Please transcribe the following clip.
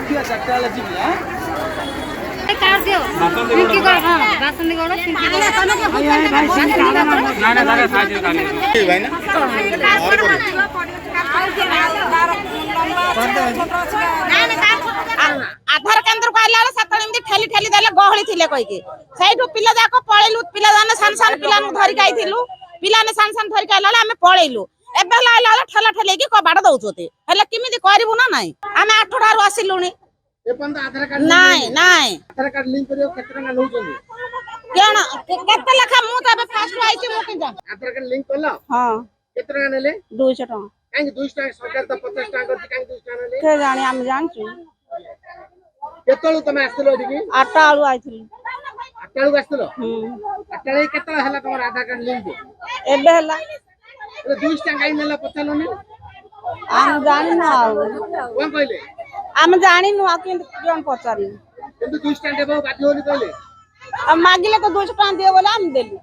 देखिए चारटा वाला जी हां काट दियो पिंकी को हां बासंदी गोड़ पिंकी को ना ना दादा साइज काट ए भाई ना और आधार केंद्र को आइला सतळ एमती ठेली ठेली देले गहळी थिले कहिके सेठु पिला जाको पळेलु पिला जाने सान सान पिला नु धरि गाइथिलु पिला ने सान सान धरि गाइला आमे पळेलु एबे लाइला ठेला ठेले की कबाड़ दउछोते हेले किमिति करबु ना नाही आमे 8 ठारु आसिलुनी ए पंत आधार कार्ड नाही नाही आधार कार्ड लिंक करियो केतना नउछनी केन केते लेखा मु तबे फास्ट आइछि मु किन आधार कार्ड लिंक करला हां केतना नेले 200 टका काहे 200 टका सरकार त 50 टका करती काहे 200 टका नेले के जानी हम जानछु केतळु तमे आस्तिलो एठी 8 आलु आइथिलु 8 आलु आस्तिलो 8 आलु केतळा हला तमर आधार कार्ड लिंक एबे हला 200 टका काहे नेला पचालोनी हम जानि न कोन कहले हम जानि न किन कोन पचारि किंतु 200 टका देबो बाध्य होली कहले अब मागिले तो 200 टका दियो बोला हम देलु